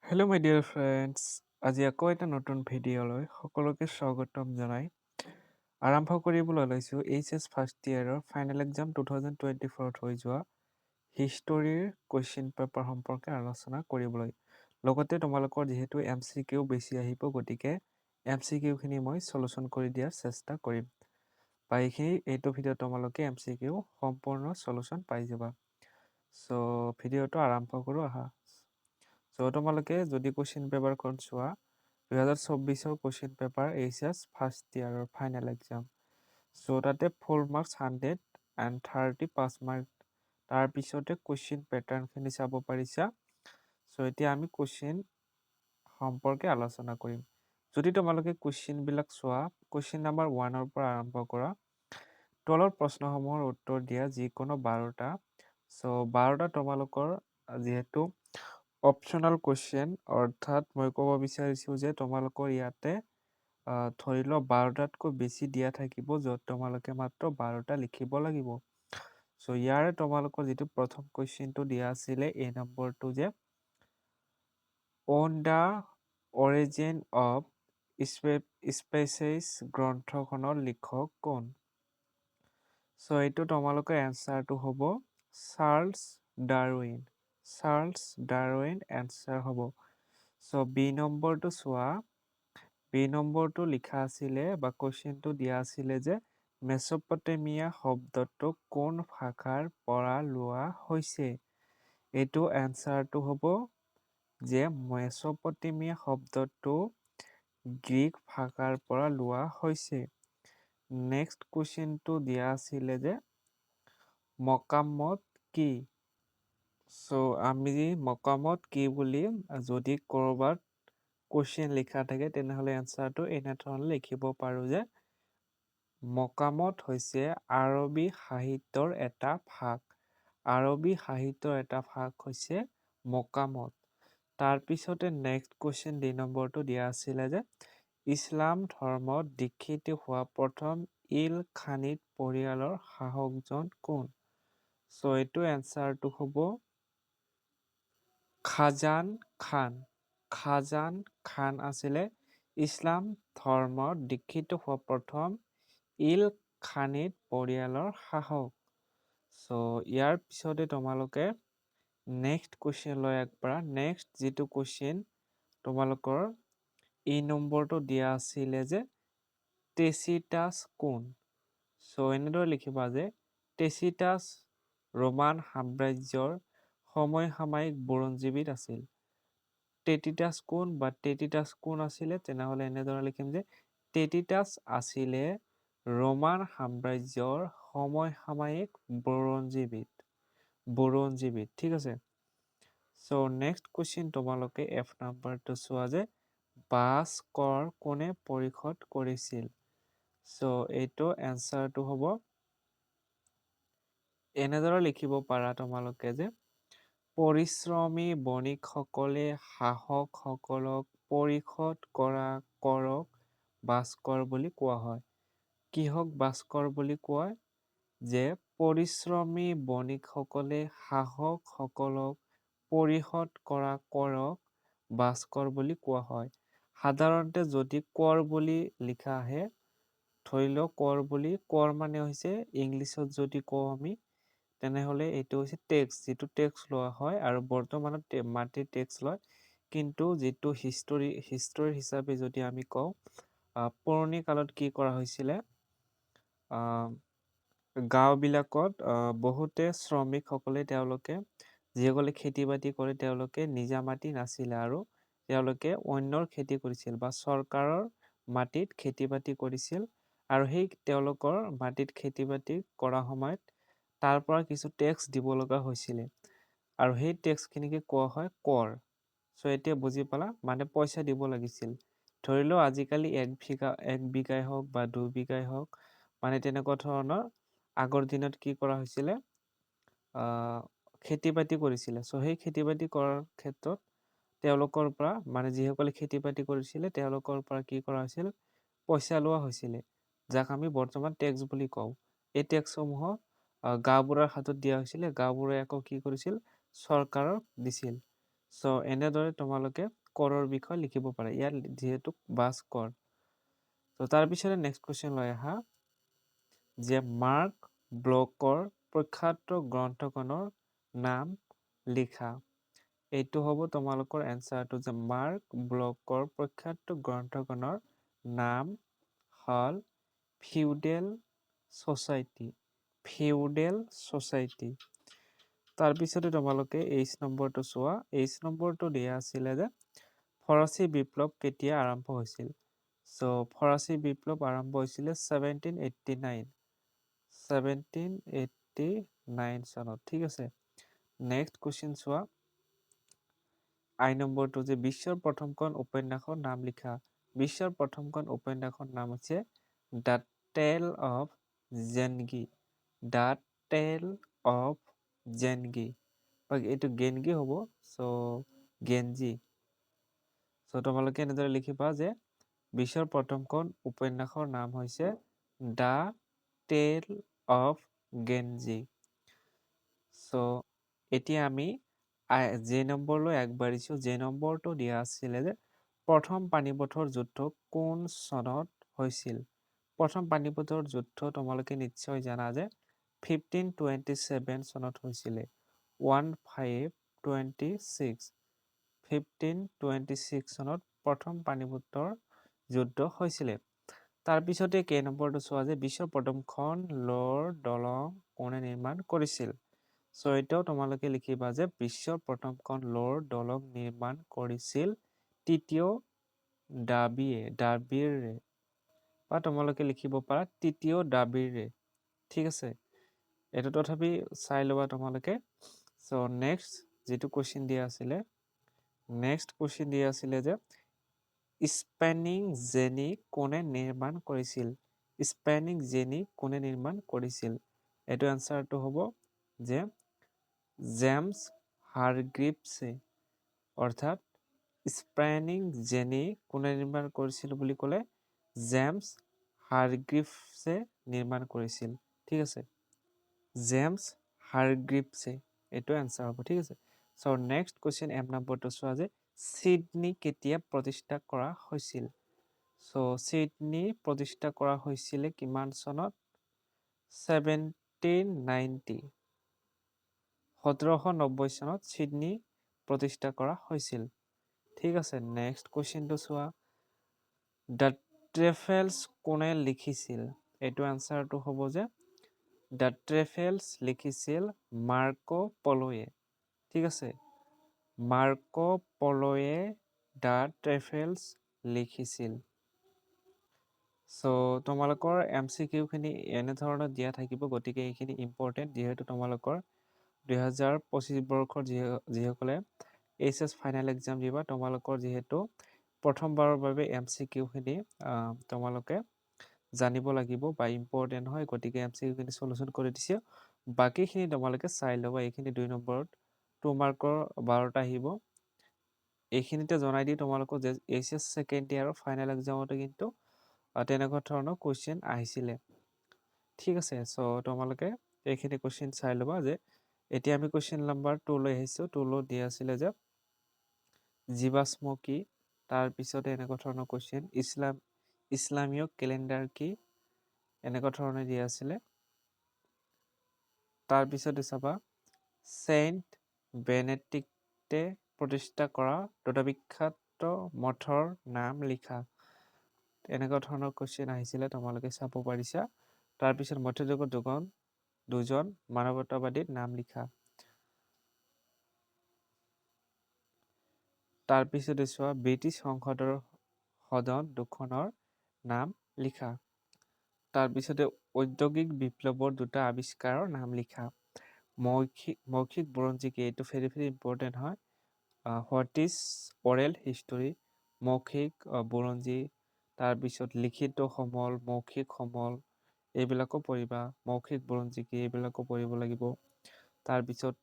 Hello' মাই dear friends, আজি আকৌ এটা নতুন ভিডিঅ'লৈ সকলোকে স্বাগতম জনাই আৰম্ভ কৰিবলৈ লৈছোঁ এইচএছ ফাৰ্ষ্ট ইয়েৰৰ ফাইনেল এক্সাম 2024ত হৈ যোৱা হিষ্টৰীৰ কুৱেশ্যন পেপাৰ সম্পৰ্কে আলোচনা কৰিবলৈ। লগতে তোমালোকৰ যিহেতু MCQ বেছি আহিব, গতিকে MCQখিনি মই চলুশ্যন কৰি দিয়াৰ চেষ্টা কৰিম। বা এইটো ভিডিঅ'ত তোমালোকে MCQ সম্পূৰ্ণ চলুশ্যন পাই যাবা। চ' ভিডিঅ'টো আৰম্ভ কৰোঁ আহা। চ' তোমালোকে যদি কুৱেশ্যন পেপাৰখন চোৱা 2024ৰ কুৱেশ্যন পেপাৰ এইচএছ ফাৰ্ষ্ট ইয়াৰৰ ফাইনেল এক্সাম। চ' তাতে 4 মাৰ্কছ 130 5 মাৰ্ক, তাৰপিছতে কুৱেশ্যন পেটাৰ্ণখিনি চাব পাৰিছা। চ' এতিয়া আমি কুৱেশ্যন সম্পৰ্কে আলোচনা কৰিম। যদি তোমালোকে কুৱেশ্যনবিলাক চোৱা, কুৱেশ্যন নাম্বাৰ 1ৰ পৰা আৰম্ভ কৰা, তলৰ প্ৰশ্নসমূহৰ উত্তৰ দিয়া যিকোনো 12টা। চ' 12টা তোমালোকৰ যিহেতু অপশ্যনেল কুৱেশ্যন, অৰ্থাৎ মই ক'ব বিচাৰিছোঁ যে তোমালোকৰ ইয়াতে ধৰি লওক 12টাতকৈ বেছি দিয়া থাকিব, য'ত তোমালোকে মাত্ৰ 12টা লিখিব লাগিব। চ' ইয়াৰে তোমালোকৰ যিটো প্ৰথম কুৱেশ্যনটো দিয়া আছিলে, এই নম্বৰটো যে on the origin of species গ্ৰন্থখনৰ লিখক কোন? চ' এইটো তোমালোকৰ এনচাৰটো হ'ব Charles Darwin. Charles Darwin answer হ'ব। চ' বি নম্বৰটো চোৱা, বি নম্বৰটো লিখা আছিলে বা কুৱেশ্যনটো দিয়া আছিলে যে মেচ'পটেমিয়া শব্দটো কোন ভাষাৰ পৰা লোৱা হৈছে? এইটো এনচাৰটো হ'ব যে মেচ'পটেমিয়া শব্দটো গ্ৰীক ভাষাৰ পৰা লোৱা হৈছে। নেক্সট কুৱেশ্যনটো দিয়া আছিলে যে মকামত কি? চ' আমি মকামত কি বুলি যদি ক'ৰবাত কুৱেশ্যন লিখা থাকে, তেনেহ'লে এনচাৰটো এনেধৰণে লিখিব পাৰোঁ যে মকামত হৈছে আৰবী সাহিত্যৰ এটা ভাগ। আৰবী সাহিত্যৰ এটা ভাগ হৈছে মকামত। তাৰপিছতে নেক্সট কুৱেশ্যন ডি নম্বৰটো দিয়া আছিলে যে ইছলাম ধৰ্মত দীক্ষিত হোৱা প্ৰথম ইল-খানিদ পৰিয়ালৰ শাসকজন কোন? চ' এইটো এনচাৰটো হ'ব খাজান খান। খাজান খান আছিলে ইছলাম ধৰ্মত দীক্ষিত হোৱা প্ৰথম ইল-খানিদ পৰিয়ালৰ শাসক। চ' ইয়াৰ পিছতে তোমালোকে নেক্সট কুৱেশ্যন লৈ আগবঢ়া। নেক্সট যিটো কুৱেশ্যন তোমালোকৰ এই নম্বৰটো দিয়া আছিলে যে টেচিটাছ কোন? চ' এনেদৰে লিখিবা যে টেচিটাছ ৰোমান সাম্ৰাজ্যৰ সমসাময়িক বুৰঞ্জীবিদ আছিল। টেচিটাছ কোন বা টেচিটাছ কোন আছিলে? তেনেহ'লে এনেদৰে লিখিম যে টেচিটাছ আছিলে ৰোমান সাম্ৰাজ্যৰ সমসাময়িক বুৰঞ্জীবিদ। ঠিক আছে। চ' নেক্সট কুৱেশ্যন তোমালোকে এফ নাম্বাৰটো চোৱা যে ভাস্কৰ কোনে পৰিশোধ কৰিছিল? চ' এইটো এনচাৰটো হ'ব এনেদৰে লিখিব পাৰা তোমালোকে যে পৰিশ্ৰমী বণিকসকলে শাসকসকলক পৰিশোধ কৰা কৰক ভাস্কৰ বুলি কোৱা হয়। কিহক ভাস্কৰ বুলি কয়? যে পৰিশ্ৰমী বণিকসকলে শাসকসকলক পৰিশোধ কৰা কৰক ভাস্কৰ বুলি কোৱা হয়। সাধাৰণতে যদি কৰ বুলি লিখা আহে, ধৰি লওক কৰ মানে হৈছে ইংলিছত যদি কওঁ আমি, তেনেহ'লে এইটো হৈছে টেক্স, যিটো টেক্স লোৱা হয় আৰু বৰ্তমানত মাটিৰ টেক্স লয়। কিন্তু যিটো হিষ্টৰী হিচাপে যদি আমি কওঁ, পুৰণি কালত কি কৰা হৈছিলে, গাঁওবিলাকত বহুতে শ্ৰমিকসকলে তেওঁলোকে যিসকলে খেতি বাতি কৰে, তেওঁলোকে নিজা মাটি নাছিলে আৰু তেওঁলোকে অন্যৰ খেতি কৰিছিল বা চৰকাৰৰ মাটিত খেতি বাতি কৰিছিল। আৰু সেই তেওঁলোকৰ মাটিত খেতি বাতি কৰা সময়ত তাৰ পৰা কিছু টেক্স দিব লগা হৈছিলে আৰু সেই টেক্সখিনিকে কোৱা হয় কৰ। চ' এতিয়া বুজি পালা, মানে পইচা দিব লাগিছিল। ধৰি লও আজিকালি এক বিঘাই হওক বা 2 বিঘাই হওক, মানে তেনেকুৱা ধৰণৰ আগৰ দিনত কি কৰা হৈছিলে, খেতি বাতি কৰিছিলে। চ' সেই খেতি বাতি কৰাৰ ক্ষেত্ৰত তেওঁলোকৰ পৰা, মানে যিসকলে খেতি বাতি কৰিছিলে তেওঁলোকৰ পৰা কি কৰা হৈছিল, পইচা লোৱা হৈছিলে, যাক আমি বৰ্তমান টেক্স বুলি কওঁ। এই টেক্সসমূহক গাঁওবুঢ়াৰ হাতত দিয়া হৈছিলে। গাঁওবুঢ়াই আকৌ কি কৰিছিল, চৰকাৰক দিছিল। সো এনেদৰে তোমালোকে কৰৰ বিষয়ে লিখিব পাৰা ইয়াত যিহেতু বাছ কৰ। তো তাৰপিছতে নেক্সট কুৱেশ্যন লৈ আহা যে মাৰ্ক ব্লকৰ প্ৰখ্যাত গ্ৰন্থখনৰ নাম লিখা। এইটো হ'ব তোমালোকৰ এনচাৰটো যে মাৰ্ক ব্লকৰ প্ৰখ্যাত গ্ৰন্থখনৰ নাম হ'ল ফিউডেল ছ'চাইটি। Feudal society. তাৰপিছতে তোমালোকে এইচ নম্বৰটো চোৱা। এইচ নম্বৰটো দিয়া আছিলে যে ফৰাচী বিপ্লৱ কেতিয়া আৰম্ভ হৈছিল। চ' ফৰাচী বিপ্লৱ আৰম্ভ হৈছিলে 1789 চনত। ঠিক আছে। নেক্সট কুৱেশ্যন চোৱা। আই নম্বৰটো যে বিশ্বৰ প্ৰথমখন উপন্যাসৰ নাম লিখা। বিশ্বৰ প্ৰথমখন উপন্যাসৰ নাম হৈছে দ্য টেল অফ জেনগি। দ্য টেল অফ জেনগি। এইটো গেনগি হ'ব। চ' গেনজি। চ' তোমালোকে এনেদৰে লিখিবা যে বিশ্বৰ প্ৰথমখন উপন্যাসৰ নাম হৈছে দ্য টেল অফ গেনজি। চ' এতিয়া আমি যে নম্বৰলৈ আগবাঢ়িছোঁ। যে নম্বৰটো দিয়া আছিলে যে প্ৰথম পানিপথৰ যুদ্ধ কোন চনত হৈছিল। প্ৰথম পানিপথৰ যুদ্ধ তোমালোকে নিশ্চয় জানা যে 1527 চনত হৈছিলে। 1526 চনত প্ৰথম পানিপথৰ যুদ্ধ হৈছিলে। তাৰপিছতে কেই নম্বৰটো চোৱা যে বিশ্বৰ প্ৰথমখন লোৰ দলং কোনে নিৰ্মাণ কৰিছিল। চ' এতিয়াও তোমালোকে লিখিবা যে বিশ্বৰ প্ৰথমখন লোৰ দলং নিৰ্মাণ কৰিছিল তৃতীয় ডাবিৰে বা তোমালোকে লিখিব পাৰা তৃতীয় ডাবিৰে। ঠিক আছে। এইটো তথাপি চাই ল'বা তোমালোকে। চ' নেক্সট যিটো কুৱেশ্যন দিয়া আছিলে যে স্পেনিং জেনি কোনে নিৰ্মাণ কৰিছিল। স্পেনিং জেনি কোনে নিৰ্মাণ কৰিছিল। এইটো এনচাৰটো হ'ব যে জেমছ হাৰগ্ৰিভছে। অৰ্থাৎ স্পেনিং জেনি কোনে নিৰ্মাণ কৰিছিল বুলি ক'লে জেমছ হাৰগ্ৰিভছে নিৰ্মাণ কৰিছিল। ঠিক আছে। জেমছ হাৰগ্ৰিভছে এইটো এনচাৰ হ'ব। ঠিক আছে। চ' নেক্সট কুৱেশ্যন এম নম্বৰটো চোৱা যে ছিডনী কেতিয়া প্ৰতিষ্ঠা কৰা হৈছিল। চ' ছিডনী প্ৰতিষ্ঠা কৰা হৈছিলে কিমান চনত 1790 1790 চনত ছিডনী প্ৰতিষ্ঠা কৰা হৈছিল। ঠিক আছে। নেক্সট কুৱেশ্যনটো চোৱা। দ্য ট্ৰেভেলছ কোনে লিখিছিল। এইটো এনচাৰটো হ'ব যে দ্য ট্ৰেভেলছ লিখিছিল মাৰ্কো পলোৱে। ঠিক আছে। মাৰ্কো পলোৱে দ্য ট্ৰেভেলছ লিখিছিল। চ' তোমালোকৰ MCQ খিনি এনেধৰণৰ দিয়া থাকিব। গতিকে এইখিনি ইম্পৰ্টেণ্ট যিহেতু তোমালোকৰ 2025 বৰ্ষৰ যিসকলে HS ফাইনেল এক্সাম দিবা তোমালোকৰ যিহেতু প্ৰথমবাৰৰ বাবে MCQ খিনি তোমালোকে জানিব লাগিব বা ইম্পৰ্টেণ্ট হয়। গতিকে MCQ খিনি চলুচন কৰি দিছে। বাকীখিনি তোমালোকে চাই ল'বা। এইখিনি 2 নম্বৰত 2 মাৰ্কৰ 12টা আহিব। এইখিনিতে জনাই দি তোমালোকৰ যে HS ছেকেণ্ড ইয়াৰৰ ফাইনেল এক্সামতো কিন্তু তেনেকুৱা ধৰণৰ কুৱেশ্যন আহিছিলে। ঠিক আছে। চ' তোমালোকে এইখিনি কুৱেশ্যন চাই ল'বা যে এতিয়া আমি কুৱেশ্যন নম্বৰ 2 লৈ আহিছোঁ। 2 লৈ দিয়া আছিলে যে জীৱাশ্ম কি। তাৰপিছতে এনেকুৱা ধৰণৰ কুৱেশ্যন ইছলামীয় কেলেণ্ডাৰ কি এনেকুৱা ধৰণে দিয়া আছিলে। তাৰপিছতে চাবা চেইণ্ট বেনেডিক্টে প্ৰতিষ্ঠা কৰা দুটা বিখ্যাত মঠৰ নাম লিখা। এনেকুৱা ধৰণৰ কুৱেশ্যন আহিছিলে। তোমালোকে চাব পাৰিছা। তাৰপিছত মধ্যযুগৰ দুজন মানৱতাবাদীৰ নাম লিখা। তাৰপিছতে চোৱা ব্ৰিটিছ সংসদৰ সদন দুখনৰ নাম লিখা। তাৰপিছতে ঔদ্যোগিক বিপ্লৱৰ দুটা আৱিষ্কাৰৰ নাম লিখা। মৌখিক বুৰঞ্জী কি। এইটো ভেৰি ভেৰি ইম্পৰ্টেণ্ট হয়। What is oral history. মৌখিক বুৰঞ্জী। তাৰপিছত লিখিত সমল মৌখিক সমল এইবিলাকো পঢ়িবা। মৌখিক বুৰঞ্জী কি এইবিলাকো পঢ়িব লাগিব। তাৰপিছত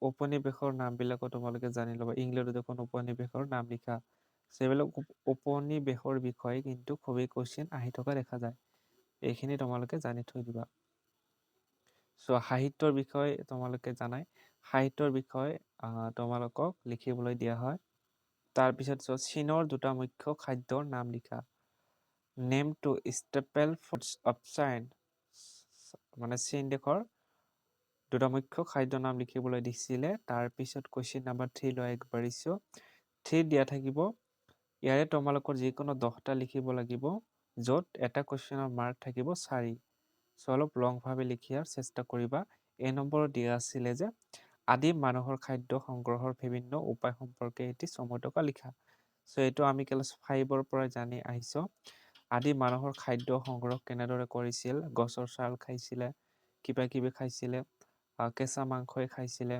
উপনিবেশৰ নামবিলাকো তোমালোকে জানি ল'বা। ইংলেণ্ডত এখন উপনিবেশৰ নাম লিখা। সেইবিলাক উপনিবেশৰ বিষয়ে কিন্তু খুবেই কুৱেশ্যন আহি থকা দেখা যায়। এইখিনি তোমালোকে জানি থৈ দিবা। চ' সাহিত্যৰ বিষয়ে তোমালোকে জানাই সাহিত্যৰ বিষয়ে তোমালোকক লিখিবলৈ দিয়া হয়। তাৰপিছত চীনৰ দুটা মুখ্য খাদ্যৰ নাম লিখা। Name to staple foods of China, মানে চীন দেশৰ দুটা মুখ্য খাদ্যৰ নাম লিখিবলৈ দিছিলে। তাৰপিছত কুৱেশ্যন নাম্বাৰ 3 লৈ আগবাঢ়িছো। 3 দিয়া থাকিব, ইয়াৰে তোমালোকৰ যিকোনো 10টা লিখিব লাগিব, য'ত এটা কুৱেশ্যনৰ মাৰ্ক থাকিব 4। অলপ লংভাৱে লিখাৰ চেষ্টা কৰিবা। এই নম্বৰত দিয়া আছিলে যে আদিম মানুহৰ খাদ্য সংগ্ৰহৰ বিভিন্ন উপায় সম্পৰ্কে এটি চমুকৈ লিখা। এইটো আমি ক্লাছ 5ৰ পৰা জানি আহিছো। আদিম মানুহৰ খাদ্য সংগ্ৰহ কেনেদৰে কৰিছিল, গছৰ ছাল খাইছিলে, কিবা কিবি খাইছিলে, কেঁচা মাংসই খাইছিলে,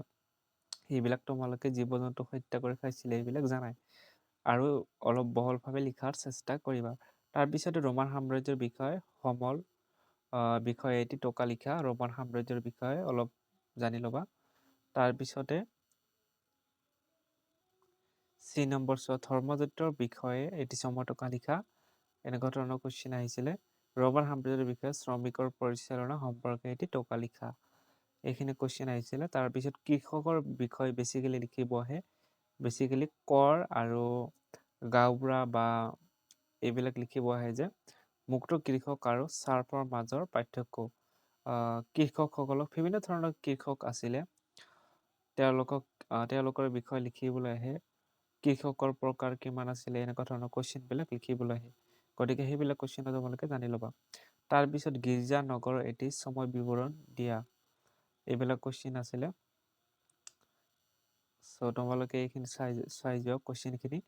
এইবিলাক তোমালোকে জীৱ জন্তু হত্যা কৰি খাইছিলে, এইবিলাক জানাই। আৰু অলপ বহলভাৱে লিখাৰ চেষ্টা কৰিবা। তাৰপিছতে ৰোমান সাম্ৰাজ্যৰ বিষয়ে সমল বিষয়ে এটি টোকা লিখা। ৰোমান সাম্ৰাজ্যৰ বিষয়ে অলপ জানি ল'বা। তাৰপিছতে 3 নম্বৰ ধৰ্মযুদ্ধৰ বিষয়ে এটি চমুকৈ লিখা। এনেকুৱা ধৰণৰ কুৱেশ্যন আহিছিলে। ৰোমান সাম্ৰাজ্যৰ বিষয়ে শ্ৰমিকৰ পৰিচালনা সম্পৰ্কে এটি টোকা লিখা। এইখিনি কুৱেশ্যন আহিছিলে। তাৰপিছত কৃষকৰ বিষয়ে বেছিকেলি লিখিব আহে। বেছিকেলি কৰ আৰু গাঁওবুঢ়া বা এইবিলাক লিখিব আহে যে মুক্ত কৃষক আৰু চাৰ্ফৰ মাজৰ পাৰ্থক্য। কৃষকসকলক বিভিন্ন ধৰণৰ কৃষক আছিলে, তেওঁলোকৰ বিষয়ে লিখিবলৈ আহে। কৃষকৰ প্ৰকাৰ কিমান আছিলে, এনেকুৱা ধৰণৰ কুৱেশ্যনবিলাক লিখিবলৈ আহে। গতিকে সেইবিলাক কুৱেশ্যন তোমালোকে জানি ল'বা। তাৰপিছত গীৰ্জা নগৰৰ এটি সময় বিৱৰণ দিয়া। এইবিলাক কুৱেশ্যন আছিলে। তোমালোকে এইখিনি চাই যোৱা কুৱেশ্যনখিনি।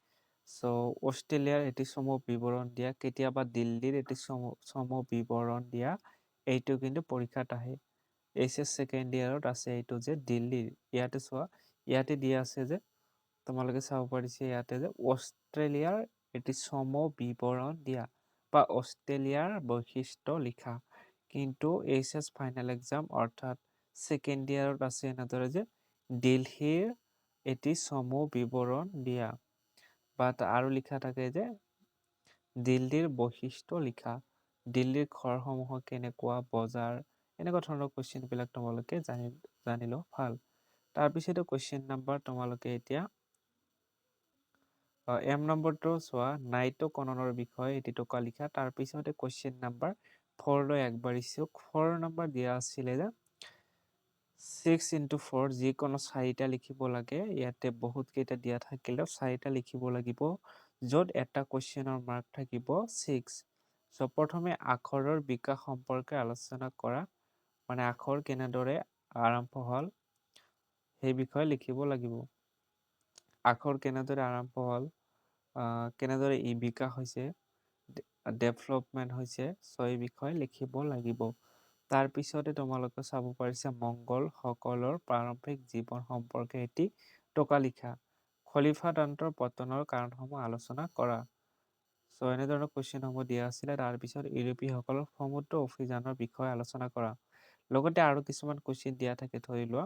অষ্ট্ৰেলিয়াৰ এটি চমু বিৱৰণ দিয়া, কেতিয়াবা দিল্লীৰ এটি চমু বিৱৰণ দিয়া। এইটো কিন্তু পৰীক্ষাত আহে। HS ছেকেণ্ড ইয়াৰত আছে এইটো যে দিল্লীৰ। ইয়াতে চোৱা, ইয়াতে দিয়া আছে যে তোমালোকে চাব পাৰিছে ইয়াতে যে অষ্ট্ৰেলিয়াৰ এটি চমু বিৱৰণ দিয়া বা অষ্ট্ৰেলিয়াৰ বৈশিষ্ট্য লিখা। কিন্তু HS ফাইনেল এক্সাম অৰ্থাৎ ছেকেণ্ড ইয়াৰত আছে এনেদৰে যে দিল্লীৰ এটি চমু বিৱৰণ দিয়া, বা আৰু লিখা থাকে যে দিল্লীৰ বৈশিষ্ট্য লিখা। দিল্লীৰ ঘৰসমূহ কেনেকুৱা, বজাৰ, এনেকুৱা ধৰণৰ কুৱেশ্যনবিলাক তোমালোকে জানিলেও ভাল। তাৰপিছতে কুৱেশ্যন নাম্বাৰ তোমালোকে এতিয়া M নম্বৰটো চোৱা, নাইট্ৰকৰণৰ বিষয়ে এটি টোকা লিখা। তাৰপিছতে কুৱেশ্যন নাম্বাৰ 4 লৈ আগবাঢ়িছো। 4 নম্বৰ দিয়া আছিলে যে 6x4, যিকোনো 4টা লিখিব লাগে। ইয়াতে বহুত কেইটা দিয়া থাকিলেও 4টা লিখিব লাগিব, য'ত এটা কুৱেশ্যনৰ মাৰ্ক থাকিব 6। প্ৰথমে আখৰৰ বিকাশ সম্পৰ্কে আলোচনা কৰা, মানে আখৰ কেনেদৰে আৰম্ভ হ'ল সেই বিষয়ে লিখিব লাগিব। আখৰ কেনেদৰে আৰম্ভ হ'ল, কেনেদৰে ই বিকাশ হৈছে, ডেভেলপমেণ্ট হৈছে, এই বিষয়ে লিখিব লাগিব। তাৰপিছতে তোমালোকে চাব পাৰিছা মংগলসকলৰ প্ৰাৰম্ভিক জীৱন সম্পৰ্কে এটি টোকা লিখা। খলিফাতন্ত্ৰৰ পতনৰ কাৰণসমূহ আলোচনা কৰা। এনেধৰণৰ কুৱেশ্যনসমূহ দিয়া আছিলে। তাৰপিছত ইউৰোপীয়সকলৰ সমুদ্ৰ অভিযানৰ বিষয়ে আলোচনা কৰা। লগতে আৰু কিছুমান কুৱেশ্যন দিয়া থাকে, ধৰি লোৱা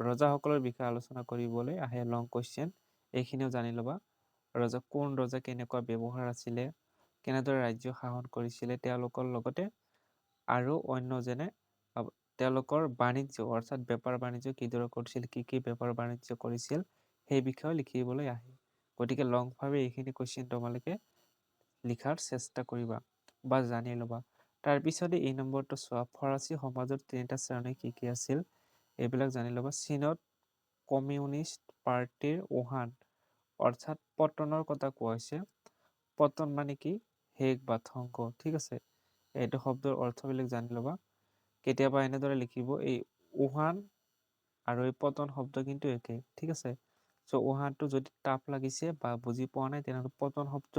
ৰজাসকলৰ বিষয়ে আলোচনা কৰিবলৈ আহে, লং কুৱেশ্যন। এইখিনিও জানি ল'বা। কোন ৰজা কেনেকুৱা ব্যৱহাৰ আছিলে, কেনেদৰে ৰাজ্য শাসন কৰিছিলে, তেওঁলোকৰ লগতে আৰু অন্য যেনে তেওঁলোকৰ বাণিজ্য অৰ্থাৎ বেপাৰ বাণিজ্য কিদৰে কৰিছিল, কি কি বেপাৰ বাণিজ্য কৰিছিল, সেই বিষয়ে লিখিবলৈ আহে। গতিকে লংভাৱে এইখিনি কুৱেশ্যন তোমালোকে লিখাৰ চেষ্টা কৰিবা বা জানি ল'বা। তাৰপিছতে এই নম্বৰটো চোৱা, ফৰাচী সমাজৰ 3টা শ্ৰেণী কি কি আছিল, এইবিলাক জানি ল'বা। চীনত কমিউনিষ্ট পাৰ্টিৰ উহান অৰ্থাৎ পতনৰ কথা কোৱা হৈছে। পতন মানে কি, শেষ বা ধ্বংস। ঠিক আছে, এইটো শব্দৰ অৰ্থবিলাক জানি ল'বা। কেতিয়াবা এনেদৰে লিখিব, এই উহান আৰু এই পতন শব্দ কিন্তু একে। ঠিক আছে, উহানটো যদি টাফ লাগিছে বা বুজি পোৱা নাই, তেনেহ'লে পতন শব্দ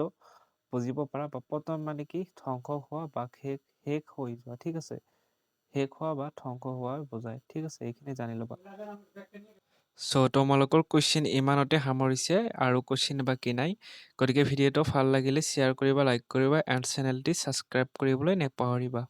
বুজিব পাৰা, বা পতন মানে কি, ধ্বংস হোৱা বা শেষ হৈ যোৱা। ঠিক আছে, শেষ হোৱা বা ধ্বংস হোৱা বুজায়। ঠিক আছে, এইখিনি জানি ল'বা। তোমালোকৰ কুৱেশ্যন ইমানতে সামৰিছে, আৰু কুৱেশ্যন বাকী নাই। গতিকে ভিডিঅ'টো ভাল লাগিলে শ্বেয়াৰ কৰিবা, লাইক কৰিবা, এণ্ড চেনেলটি ছাবস্ক্ৰাইব কৰিবলৈ নাপাহৰিবা।